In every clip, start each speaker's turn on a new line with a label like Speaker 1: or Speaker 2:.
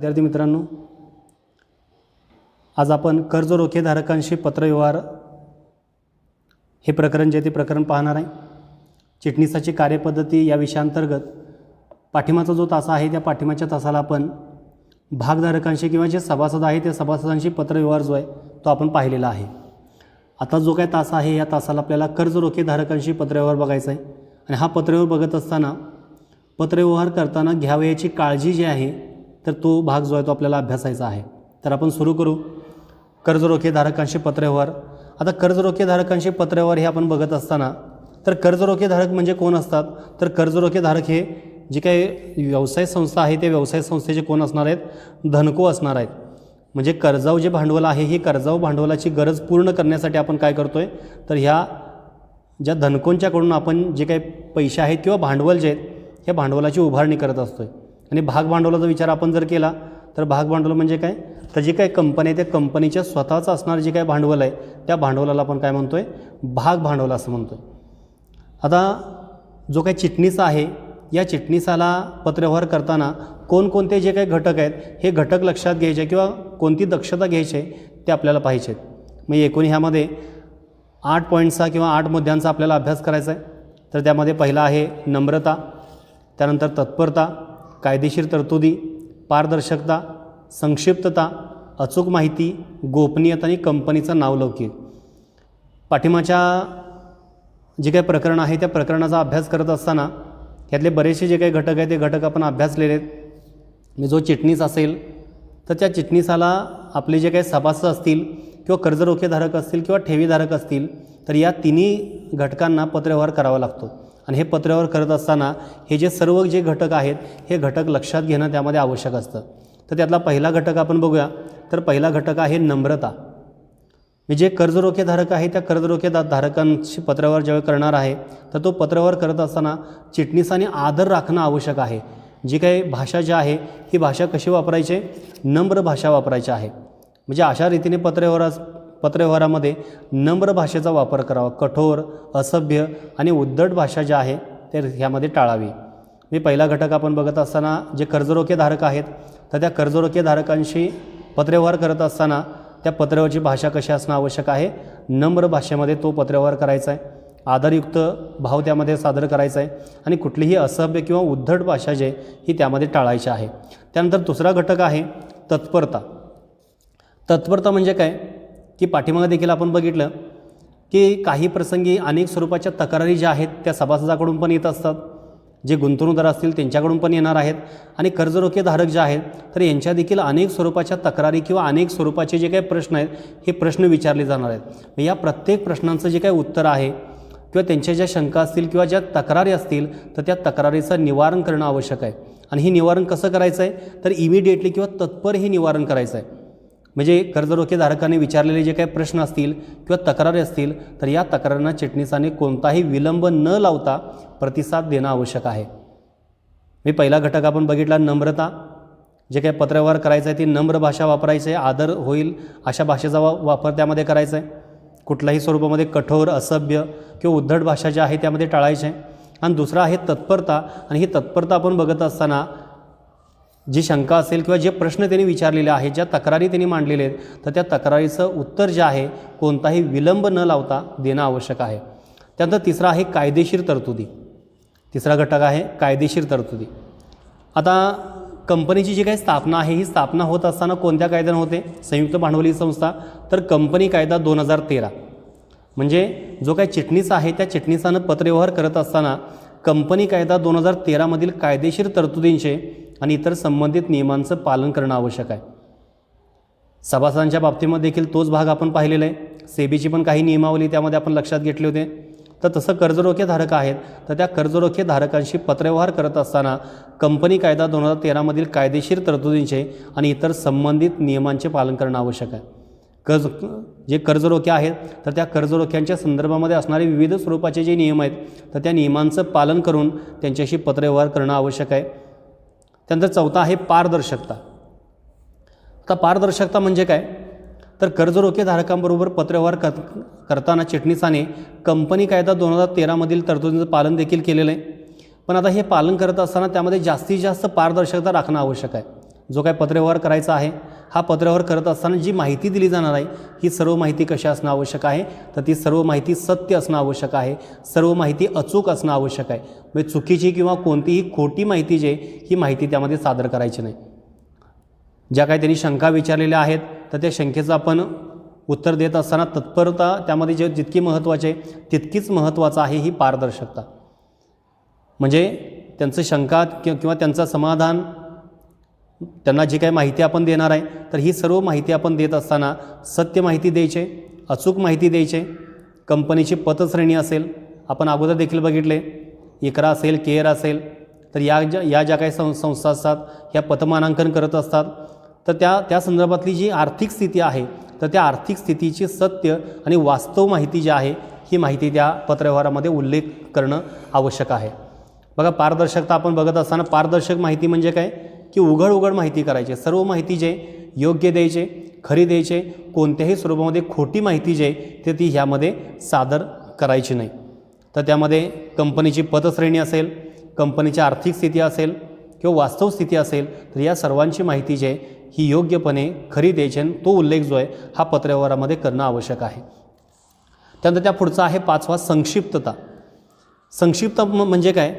Speaker 1: विद्यार्थी मित्रांनो, आज आपण कर्ज रोखेधारकांशी पत्रव्यवहार हे प्रकरण जे ते प्रकरण पाहणार आहे। चिटणीसाची कार्यपद्धती या विषयांतर्गत पाठीमागचा जो तास आहे त्या पाठीमागच्या तासाला आपण भागधारकांशी किंवा जे सभासद आहे त्या सभासदांशी पत्रव्यवहार जो आहे तो आपण पाहिलेला आहे। आता जो काय तास आहे या तासाला आपल्याला कर्ज रोखेधारकांशी पत्रव्यवहार बघायचा आहे आणि हा पत्रव्यवहार बघत असताना पत्रव्यवहार करताना घ्यावयाची काळजी जी आहे तर तो भाग जो आहे तो आपल्याला अभ्यासायचा आहे। तर आपण सुरू करू कर्ज रोखेधारकांशी पत्रव्यवहार। आता कर्ज रोखेधारकांशी पत्रव्यवहार हे आपण बघत असताना तर कर्ज रोखेधारक म्हणजे कोण असतात, तर कर्ज रोखेधारक हे जे काही व्यवसाय संस्था आहे ते व्यवसाय संस्थेचे कोण असणार आहेत, धनको असणार आहेत। म्हणजे कर्जाऊ जे भांडवल आहे हे कर्जाऊ भांडवलाची गरज पूर्ण करण्यासाठी आपण काय करतो आहे, तर ह्या ज्या धनकोंच्याकडून आपण जे काही पैसे आहेत किंवा भांडवल जे आहेत हे भांडवलाची उभारणी करत असतो आहे। आणि भाग भांडवलाचा विचार आपण जर केला तर भाग भांडवल म्हणजे काय, तर जे काही कंपनी आहे त्या कंपनीच्या स्वतःचं असणारं जे काही भांडवल आहे त्या भांडवलाला आपण काय म्हणतो आहे, भाग भांडवल असं म्हणतो आहे। आता जो काही चिटणीस आहे या चिटणीसाला पत्रव्यवहार करताना कोणकोणते जे काही घटक आहेत हे घटक लक्षात घ्यायचे किंवा कोणती दक्षता घ्यायची ते आपल्याला पाहिजे आहेत। मग एकूण ह्यामध्ये 8 पॉईंट्सचा किंवा 8 मुद्द्यांचा आपल्याला अभ्यास करायचा आहे। तर त्यामध्ये पहिला आहे नम्रता, त्यानंतर तत्परता, कायदेशीर तरतुदी, पारदर्शकता, संक्षिप्तता, अचूक माहिती, गोपनीयता आणि कंपनीचा नावलौकिक। पाठीमागच्या जे काही प्रकरण आहे त्या प्रकरणाचा अभ्यास करत असताना यातले बरेचसे जे काही घटक आहेत ते घटक आपण अभ्यासलेले आहेत। म्हणजे जो चिटणीस असेल तर त्या चिटणीसाला आपले जे काही सभासद असतील किंवा कर्ज रोखेधारक असतील किंवा ठेवीधारक असतील तर या तिन्ही घटकांना पत्रव्यवहार करावा लागतो। आणि हे पत्रव्यवहार करत असताना हे जे सर्व जे घटक आहेत हे घटक लक्षात घेणं त्यामध्ये आवश्यक असतं। तर त्यातला पहिला घटक आपण बघूया, तर पहिला घटक आहे नम्रता। म्हणजे कर्ज रोखेधारक आहे त्या कर्ज रोखेधारकांशी पत्रव्यवहार ज्यावेळी करणार आहे तर तो पत्रव्यवहार करत असताना चिटणीसाने आदर राखणं आवश्यक आहे। जी काही भाषा जी आहे ही भाषा कशी वापरायची, नम्र भाषा वापरायची आहे। म्हणजे अशा रीतीने पत्रव्यवहारामध्ये नम्र भाषेचा वापर करावा, कठोर, असभ्य आणि उद्धट भाषा जी आहे ते ह्यामध्ये टाळावी। मी पहिला घटक आपण बघत असताना जे कर्ज रोखेधारक आहेत तर त्या कर्ज रोखेधारकांशी पत्रव्यवहार करत असताना त्या पत्रव्यवहाराची भाषा कशी असणं आवश्यक आहे, नम्र भाषेमध्ये तो पत्रव्यवहार करायचा आहे, आदरयुक्त भाव त्यामध्ये सादर करायचा आहे आणि कुठलीही असभ्य किंवा उद्धट भाषा जे ही त्यामध्ये टाळायची आहे। त्यानंतर दुसरा घटक आहे तत्परता। तत्परता म्हणजे काय की पाठीमागे देखील आपण बघितलं की काही प्रसंगी अनेक स्वरूपाच्या तक्रारी ज्या आहेत त्या सभासदाकडून पण येत असतात, जे गुंतवणूकदार असतील त्यांच्याकडून पण येणार आहेत आणि कर्ज रोखेधारक जे आहेत तर यांच्या देखील अनेक स्वरूपाच्या तक्रारी किंवा अनेक स्वरूपाचे जे काही प्रश्न आहेत हे प्रश्न विचारले जाणार आहेत। या प्रत्येक प्रश्नांचं जे काही उत्तर आहे किंवा त्यांच्या ज्या शंका असतील किंवा ज्या तक्रारी असतील तर त्या तक्रारीचं निवारण करणं आवश्यक आहे। आणि हे निवारण कसं करायचं आहे, तर इमिडिएटली किंवा तत्पर हे निवारण करायचं आहे। म्हणजे कर्ज रोखेधारकाने विचारलेले जे काही प्रश्न असतील किंवा तक्रारी असतील तर या तक्रारींना चिटणीसाने कोणताही विलंब न लावता प्रतिसाद देणं आवश्यक आहे। मी पहिला घटक आपण बघितला नम्रता। जे काही पत्रव्यवहार करायचं आहे ती नम्र भाषा वापरायची आहे, आदर होईल अशा भाषेचा वापर त्यामध्ये करायचा आहे। कुठल्याही स्वरूपामध्ये कठोर, असभ्य किंवा उद्धट भाषा जी आहे त्यामध्ये टाळायची आहे। आणि दुसरा आहे तत्परता। आणि ही तत्परता आपण बघत असताना जी शंका असेल किंवा जे प्रश्न त्यांनी विचारलेले आहेत, ज्या तक्रारी त्यांनी मांडलेले आहेत तर त्या तक्रारीचं उत्तर जे आहे कोणताही विलंब न लावता देणं आवश्यक आहे। त्यानंतर तिसरा आहे कायदेशीर तरतुदी। तिसरा घटक आहे कायदेशीर तरतुदी। आता कंपनीची जी काही स्थापना आहे ही स्थापना होत असताना कोणत्या कायद्याने होते, संयुक्त भांडवली संस्था, तर कंपनी कायदा 2013। म्हणजे जो काही चिटणीस आहे त्या चिटणीसानं पत्रव्यवहार करत असताना कंपनी कायदा 2013मधील कायदेशीर तरतुदींचे आणि इतर संबंधित नियमांचं पालन करणं आवश्यक आहे। सभासदांच्या बाबतीमध्ये देखील तोच भाग आपण पाहिलेला आहे। सेबीची पण काही नियमावली त्यामध्ये आपण लक्षात घेतले होते। तर तसं कर्ज रोखेधारक आहेत तर त्या कर्ज रोखेधारकांशी पत्रव्यवहार करत असताना कंपनी कायदा 2013मधील कायदेशीर तरतुदींचे आणि इतर संबंधित नियमांचे पालन करणं आवश्यक आहे। जे कर्ज रोखे आहेत तर त्या कर्ज रोख्यांच्या संदर्भामध्ये असणारे विविध स्वरूपाचे जे नियम आहेत तर त्या नियमांचं पालन करून त्यांच्याशी पत्रव्यवहार करणं आवश्यक आहे। त्यानंतर चौथा आहे पारदर्शकता। आता पारदर्शकता म्हणजे काय, तर कर्ज रोखेधारकांबरोबर पत्रव्यवहार करताना चिटणीसाने कंपनी कायदा 2013मधील तरतुदींचं पालन देखील केलेलं आहे। पण आता हे पालन करत असताना त्यामध्ये जास्तीत जास्त पारदर्शकता राखणं आवश्यक आहे। जो काय पत्रव्यवहार करायचा आहे, हा पत्रव्यवहार करत असताना जी माहिती दिली जाणार आहे ही सर्व माहिती कशी असणं आवश्यक आहे, तर ती सर्व माहिती सत्य असणं आवश्यक आहे, सर्व माहिती अचूक असणं आवश्यक आहे. म्हणजे चुकीची किंवा कोणतीही खोटी माहिती जी आहे ही माहिती त्यामध्ये सादर करायची नाही. ज्या काही त्यांनी शंका विचारलेल्या आहेत तर त्या शंकेचं आपण उत्तर देत असताना तत्परता त्यामध्ये जितकी महत्त्वाची आहे तितकीच महत्त्वाचं आहे ही पारदर्शकता. म्हणजे त्यांचं शंका किंवा त्यांचं समाधान, त्यांना जी काही माहिती आपण देणार आहे तर ही सर्व माहिती आपण देत असताना सत्य माहिती द्यायची, अचूक माहिती द्यायची. कंपनीची पतश्रेणी असेल, आपण अगोदर देखील बघितले, इकरा असेल, केअर असेल, तर या ज्या काही संस्था असतात ह्या पतमानांकन करत असतात. तर त्या संदर्भातली जी आर्थिक स्थिती आहे तर त्या आर्थिक स्थितीची सत्य आणि वास्तव माहिती जी आहे ही माहिती त्या पत्रव्यवहारामध्ये उल्लेख करणं आवश्यक आहे. बघा, पारदर्शकता आपण बघत असताना पारदर्शक माहिती म्हणजे काय की उघड माहिती करायची, सर्व माहिती जे योग्य द्यायचे, खरी द्यायचे, कोणत्याही स्वरूपामध्ये खोटी माहिती जे ते ती ह्यामध्ये सादर करायची नाही. तर त्यामध्ये कंपनीची पतश्रेणी असेल, कंपनीची आर्थिक स्थिती असेल किंवा वास्तव स्थिती असेल तर या सर्वांची माहिती जी आहे ही योग्यपणे खरी द्यायची आणि तो उल्लेख जो आहे हा पत्रव्यवहारामध्ये करणं आवश्यक आहे. त्यानंतर त्या पुढचा आहे 5वा संक्षिप्तता. संक्षिप्त म्हणजे काय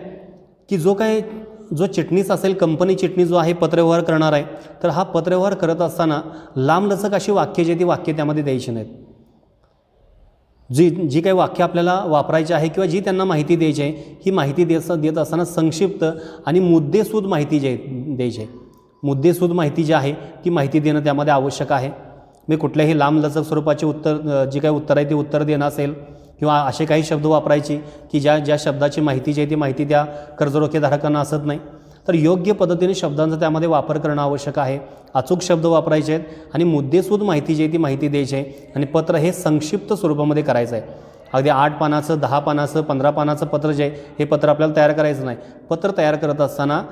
Speaker 1: की जो चिटणीस असेल, कंपनी चिटणीस जो आहे पत्रव्यवहार करणार आहे तर हा पत्रव्यवहार करत असताना लांबलचक अशी वाक्य जी ती वाक्य त्यामध्ये द्यायची नाहीत. जी काही वाक्य आपल्याला वापरायची आहे किंवा जी त्यांना माहिती द्यायची आहे ही माहिती देत असताना संक्षिप्त आणि मुद्देसूद माहिती जी द्यायची आहे. मुद्देसूद माहिती जी आहे ती माहिती देणं त्यामध्ये आवश्यक आहे. मी कुठल्याही लांबलचक स्वरूपाचे जी काही उत्तर आहे ती उत्तर देणं असेल किंवा असे काही शब्द वापरायची की ज्या शब्दाची माहिती जी आहे ती माहिती त्या कर्जरोखेधारकांना असत नाही, तर योग्य पद्धतीने शब्दांचा त्यामध्ये वापर करणं आवश्यक आहे. अचूक शब्द वापरायचे आहेत आणि मुद्देसूद माहिती जी आहे ती माहिती द्यायची आहे. आणि पत्र हे संक्षिप्त स्वरूपामध्ये करायचं आहे. अगदी 8 पानाचं, 10 पानाचं, 15 पानाचं पत्र जे आहे हे पत्र आपल्याला तयार करायचं नाही. पत्र तयार करत असताना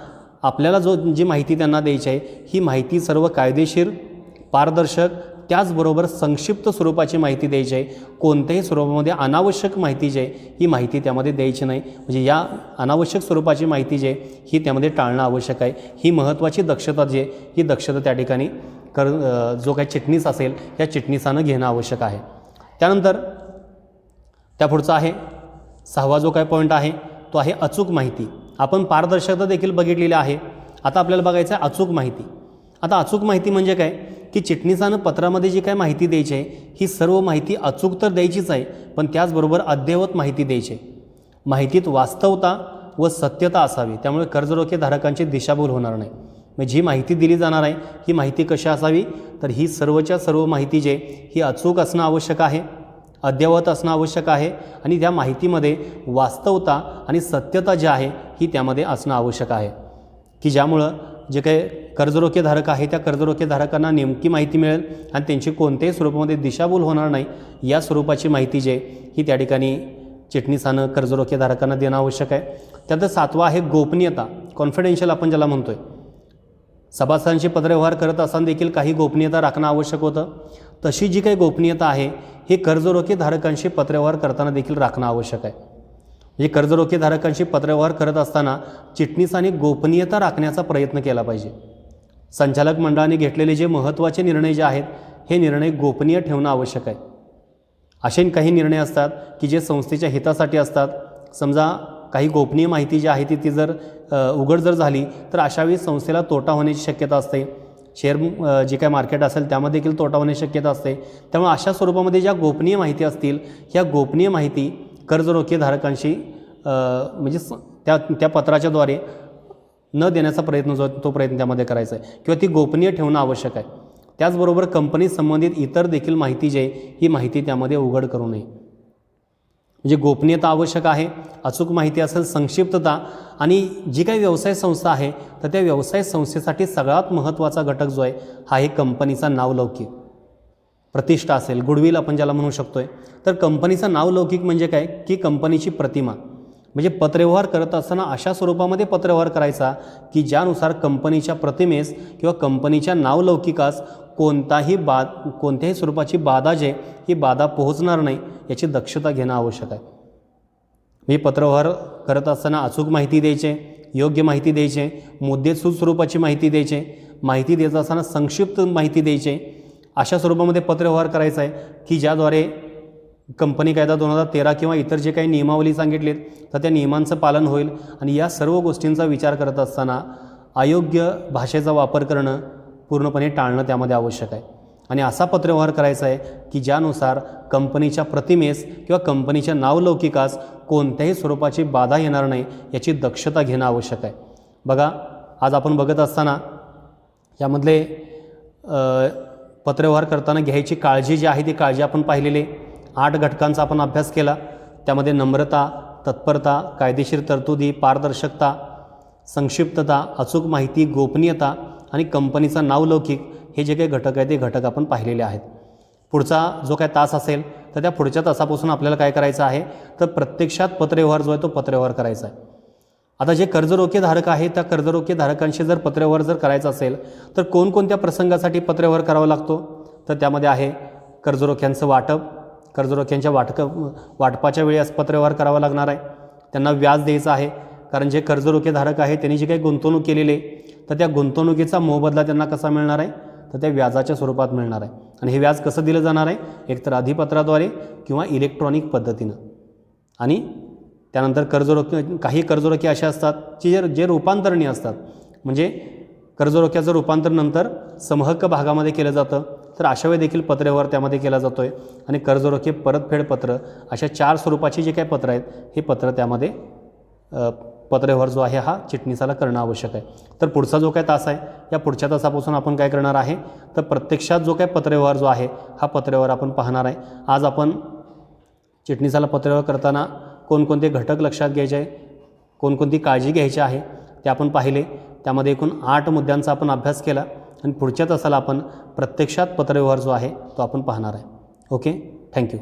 Speaker 1: आपल्याला जी माहिती त्यांना द्यायची आहे ही माहिती सर्व कायदेशीर, पारदर्शक, त्याचबरोबर संक्षिप्त स्वरूपाची माहिती द्यायची आहे. कोणत्याही स्वरूपामध्ये अनावश्यक माहिती जी आहे ही माहिती त्यामध्ये द्यायची नाही. म्हणजे या अनावश्यक स्वरूपाची माहिती जी आहे ही त्यामध्ये टाळणं आवश्यक आहे. ही महत्त्वाची दक्षता जी आहे ही दक्षता त्या ठिकाणी जो काही चिटणीस असेल या चिटणीसानं घेणं आवश्यक आहे. त्यानंतर त्या पुढचा आहे 6वा जो काय पॉईंट आहे तो आहे अचूक माहिती. आपण पारदर्शकता देखील बघितलेली आहे. आता आपल्याला बघायचं आहे अचूक माहिती. आता अचूक माहिती म्हणजे काय की चिटणीसानं पत्रामध्ये जी काय माहिती द्यायची आहे ही सर्व माहिती अचूक तर द्यायचीच आहे, पण त्याचबरोबर अद्ययावत माहिती द्यायची आहे. माहितीत वास्तवता व सत्यता असावी, त्यामुळे कर्जरोखेधारकांची दिशाभूल होणार नाही. म्हणजे जी माहिती दिली जाणार आहे ही माहिती कशी असावी, तर ही सर्वच्या सर्व माहिती जी आहे ही अचूक असणं आवश्यक आहे, अद्ययावत असणं आवश्यक आहे आणि त्या माहितीमध्ये वास्तवता आणि सत्यता जी आहे ही त्यामध्ये असणं आवश्यक आहे, की ज्यामुळं जे काही कर्जरोखेधारक आहे त्या कर्जरोखेधारकांना नेमकी माहिती मिळेल आणि त्यांची कोणत्याही स्वरूपामध्ये दिशाभूल होणार नाही या स्वरूपाची माहिती जी आहे ही त्या ठिकाणी चिटणीसानं कर्जरोखेधारकांना देणं आवश्यक आहे. त्यानंतर 7वा आहे गोपनीयता, कॉन्फिडेन्शियल आपण ज्याला म्हणतोय. सभासदांशी पत्रव्यवहार करत असताना देखील काही गोपनीयता राखणं आवश्यक होतं. तशी जी काही गोपनीयता आहे हे कर्जरोखेधारकांशी पत्रव्यवहार करताना देखील राखणं आवश्यक आहे. म्हणजे कर्जरोखेधारकांशी पत्रव्यवहार करत असताना चिटणीसाने गोपनीयता राखण्याचा प्रयत्न केला पाहिजे. संचालक मंडळाने घेतलेले जे महत्त्वाचे निर्णय जे आहेत हे निर्णय गोपनीय ठेवणं आवश्यक आहे. असे काही निर्णय असतात की जे संस्थेच्या हितासाठी असतात. समजा काही गोपनीय माहिती जी आहे ती जर उघड जर झाली तर अशावेळी संस्थेला तोटा होण्याची शक्यता असते. शेअर जे काय मार्केट असेल त्यामध्ये देखील तोटा होण्याची शक्यता असते. त्यामुळे अशा स्वरूपामध्ये ज्या गोपनीय माहिती असतील ह्या गोपनीय माहिती कर्जरोखेधारकांशी म्हणजे त्या पत्राच्याद्वारे न देण्याचा प्रयत्न जो तो प्रयत्न त्यामध्ये करायचा आहे किंवा ती गोपनीय ठेवणं आवश्यक आहे. त्याचबरोबर कंपनी संबंधित इतर देखील माहिती जी आहे ही माहिती त्यामध्ये उघड करू नये. म्हणजे गोपनीयता आवश्यक आहे, अचूक माहिती असेल, संक्षिप्तता आणि जी काही व्यवसाय संस्था आहे तर त्या व्यवसाय संस्थेसाठी सगळ्यात महत्त्वाचा घटक जो आहे हा आहे कंपनीचा नावलौकिक, प्रतिष्ठा असेल, गुडविल आपण ज्याला म्हणू शकतो आहे. तर कंपनीचा नावलौकिक म्हणजे काय की कंपनीची प्रतिमा. म्हणजे पत्रव्यवहार करत असताना अशा स्वरूपामध्ये पत्रव्यवहार करायचा की ज्यानुसार कंपनीच्या प्रतिमेस किंवा कंपनीच्या नावलौकिकास कोणत्याही स्वरूपाची बाधा जे ही बाधा पोहोचणार नाही याची दक्षता घेणं आवश्यक आहे. मी पत्रव्यवहार करत असताना अचूक माहिती द्यायचे, योग्य माहिती द्यायचे, मुद्देसूद स्वरूपाची माहिती द्यायचे, माहिती द्यायचं असताना संक्षिप्त माहिती द्यायची आहे, अशा स्वरूपामध्ये पत्रव्यवहार करायचा आहे की ज्याद्वारे कंपनी कायदा 2013 किंवा इतर जे काही नियमावली सांगितलेत तर त्या नियमांचं पालन होईल. आणि या सर्व गोष्टींचा विचार करत असताना अयोग्य भाषेचा वापर करणं पूर्णपणे टाळणं त्यामध्ये आवश्यक आहे. आणि असा पत्रव्यवहार करायचा आहे की ज्यानुसार कंपनीच्या प्रतिमेस किंवा कंपनीच्या नावलौकिकास कोणत्याही स्वरूपाची बाधा येणार नाही याची दक्षता घेणं आवश्यक आहे. बघा, आज आपण बघत असताना यामधले पत्रव्यवहार करताना घ्यायची काळजी जी आहे ती काळजी आपण पाहिलेली 8 घटकांचा आपण अभ्यास केला. त्यामध्ये नम्रता, तत्परता, कायदेशीर तरतुदी, पारदर्शकता, संक्षिप्तता, अचूक माहिती, गोपनीयता आणि कंपनीचा नावलौकिक हे जे काही घटक आहेत ते घटक आपण पाहिलेले आहेत. पुढचा जो काय तास असेल तर त्या पुढच्या तासापासून आपल्याला काय करायचं आहे तर प्रत्यक्षात पत्रव्यवहार जो आहे तो पत्रव्यवहार करायचा आहे. आता जे कर्जरोखेधारक आहे त्या कर्जरोखेधारकांशी जर पत्रव्यवहार जर करायचा असेल तर कोणकोणत्या प्रसंगासाठी पत्रव्यवहार करावा लागतो तर त्यामध्ये आहे कर्जरोख्यांचं वाटप, कर्जरोख्यांच्या वाटपाच्या वेळी पत्रव्यवहार करावा लागणार आहे. त्यांना व्याज द्यायचं आहे, कारण जे कर्जरोखेधारक आहे त्यांनी जी काही गुंतवणूक केलेली आहे तर त्या गुंतवणुकीचा मोबदला त्यांना कसा मिळणार आहे तर त्या व्याजाच्या स्वरूपात मिळणार आहे. आणि हे व्याज कसं दिलं जाणार आहे, एकतर अधिपत्राद्वारे किंवा इलेक्ट्रॉनिक पद्धतीनं. आणि त्यानंतर काही कर्जरोखे असे असतात की जे रूपांतरणी असतात, म्हणजे कर्जरोख्याचं रूपांतर नंतर समहक्क भागामध्ये केलं जातं, तर अशा वेळी देखील पत्रव्यवहार त्यामध्ये केला जातो आहे. आणि कर्जरोखे परतफेड पत्र अशा 4 स्वरूपाची जे काही पत्र आहेत हे पत्र त्यामध्ये पत्रव्यवहार जो आहे हा चिटणीसाला करणं आवश्यक आहे. तर पुढचा जो काय तास आहे या पुढच्या तासापासून आपण काय करणार आहे तर प्रत्यक्षात जो काय पत्रव्यवहार जो आहे हा पत्रव्यवहार आपण पाहणार आहे. आज आपण चिटणीसाला पत्रव्यवहार करताना कोणकोणते घटक लक्षात घ्यायचे आहे, कोणकोणती काळजी घ्यायची आहे ते आपण पाहिले. त्यामध्ये एकूण 8 मुद्द्यांचा आपण अभ्यास केला आणि पुढच्या तासाला आपण प्रत्यक्षात पत्रव्यवहार जो आहे तो आपण पाहणार आहे. Okay, thank you.